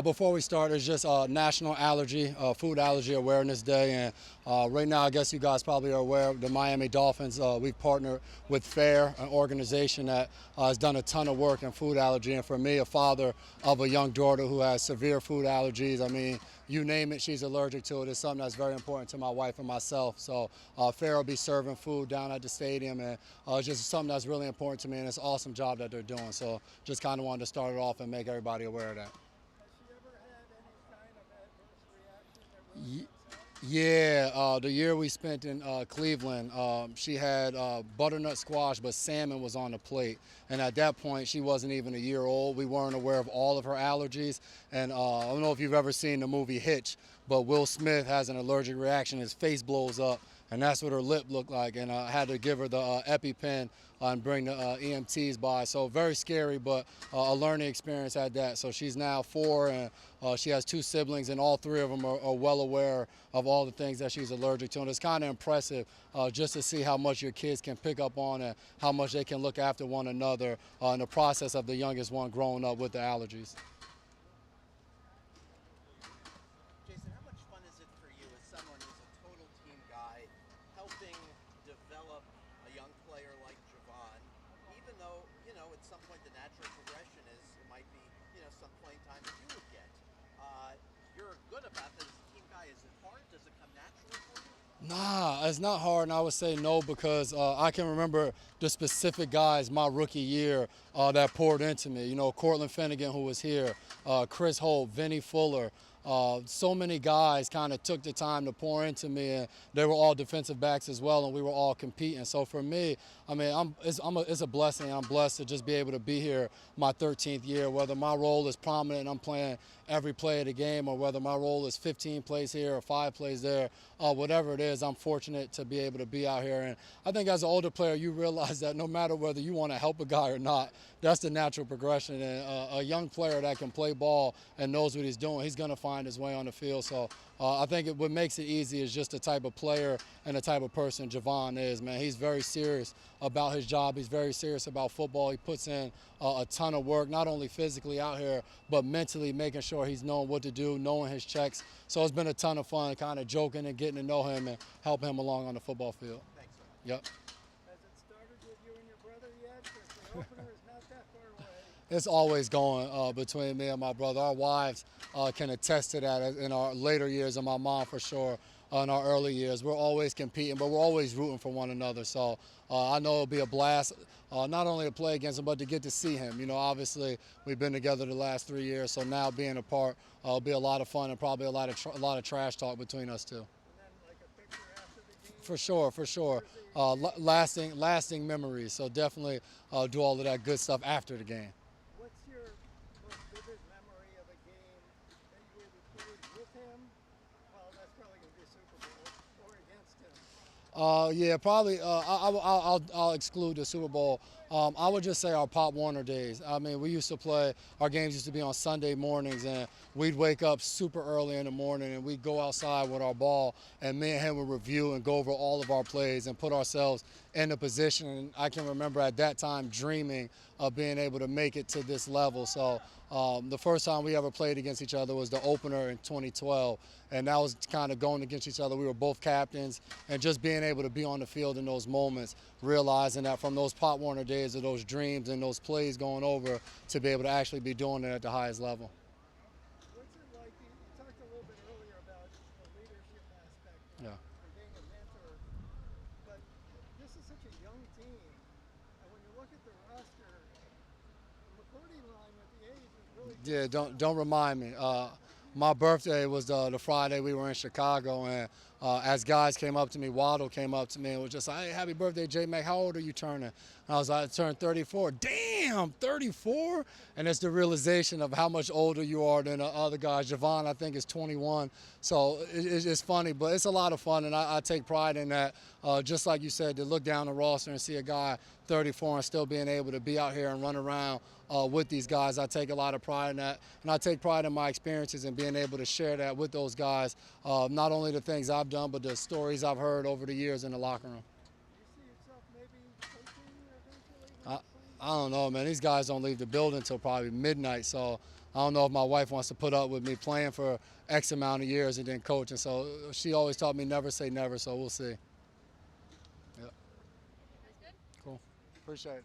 Before we start, it's just National Food Allergy Awareness Day, and right now, I guess you guys probably are aware of the Miami Dolphins. We've partnered with FAIR, an organization that has done a ton of work in food allergy. And for me, a father of a young daughter who has severe food allergies, I mean, you name it, she's allergic to it. It's something that's very important to my wife and myself. So FAIR will be serving food down at the stadium, and it's just something that's really important to me, and it's an awesome job that they're doing. So just kind of wanted to start it off and make everybody aware of that. Yeah, the year we spent in Cleveland, she had butternut squash, but salmon was on the plate. And at that point, she wasn't even a year old. We weren't aware of all of her allergies. And I don't know if you've ever seen the movie Hitch, but Will Smith has an allergic reaction. His face blows up, and that's what her lip looked like. And I had to give her the EpiPen and bring the EMTs by. So very scary, but a learning experience at that. So she's now 4, and she has 2 siblings, and all 3 of them are well aware of all the things that she's allergic to. And it's kind of impressive just to see how much your kids can pick up on and how much they can look after one another in the process of the youngest one growing up with the allergies. Jason, how much fun is it for you as someone who's a total team guy, helping develop a young player like Javon, even though, at some point the natural progression is it might be, some playing time that you would get. You're good about this as a team guy. Is it hard? Does it come naturally for you? Nah, it's not hard, and I would say no because I can remember the specific guys my rookie year that poured into me. Cortland Finnegan, who was here, Chris Holt, Vinny Fuller. So many guys kind of took the time to pour into me, and they were all defensive backs as well, and we were all competing. So for me, I mean, it's a blessing. I'm blessed to just be able to be here my 13th year, whether my role is prominent and I'm playing every play of the game, or whether my role is 15 plays here or 5 plays there, whatever it is, I'm fortunate to be able to be out here. And I think as an older player, you realize that no matter whether you want to help a guy or not, that's the natural progression. And a young player that can play ball and knows what he's doing, he's going to find his way on the field. So I think what makes it easy is just the type of player and the type of person Javon is, man. He's very serious about his job. He's very serious about football. He puts in a ton of work, not only physically out here, but mentally making sure he's knowing what to do, knowing his checks. So it's been a ton of fun kind of joking and getting to know him and helping him along on the football field. Thanks, sir. Yep. Has it started with you and your brother yet? Because the opener is not that far away. It's always going between me and my brother. Our wives can attest to that in our later years, and my mom for sure. In our early years, we're always competing, but we're always rooting for one another. So I know it'll be a blast, not only to play against him, but to get to see him. Obviously we've been together the last 3 years, so now being apart will be a lot of fun and probably a lot of trash talk between us two. And then like a picture after the game. For sure. Lasting memories. So definitely do all of that good stuff after the game. What's your most vivid memory of a game that you were played with him? Well, that's probably going to be a Super Bowl, or against him. Yeah, probably. I'll exclude the Super Bowl. I would just say our Pop Warner days. I mean, we used to play. Our games used to be on Sunday mornings, and we'd wake up super early in the morning, and we'd go outside with our ball, and me and him would review and go over all of our plays and put ourselves in a position. And I can remember at that time dreaming of being able to make it to this level. So the first time we ever played against each other was the opener in 2012, and that was kind of going against each other. We were both captains, and just being able to be on the field in those moments, realizing that from those Pop Warner days of those dreams and those plays going over to be able to actually be doing it at the highest level. What's it like? You talked a little bit earlier about the leadership aspect Yeah. and being a mentor, but this is such a young team, and when you look at the roster, the McCourty line with the age is really good. Yeah, don't remind me. My birthday was the Friday we were in Chicago, and as guys came up to me, Waddle came up to me and was just like, "Hey, happy birthday, J-Mac. How old are you turning?" And I was like, "I turned 34. Damn, 34? And it's the realization of how much older you are than the other guys. Javon, I think, is 21. So it's funny, but it's a lot of fun, and I take pride in that. Just like you said, to look down the roster and see a guy 34 and still being able to be out here and run around with these guys, I take a lot of pride in that. And I take pride in my experiences and being able to share that with those guys, not only the things I've done, but the stories I've heard over the years in the locker room. Do you see yourself maybe coaching eventually? I don't know, man. These guys don't leave the building until probably midnight, so I don't know if my wife wants to put up with me playing for X amount of years and then coaching. So she always taught me never say never. So we'll see. Yep. That's good. Cool. Appreciate it.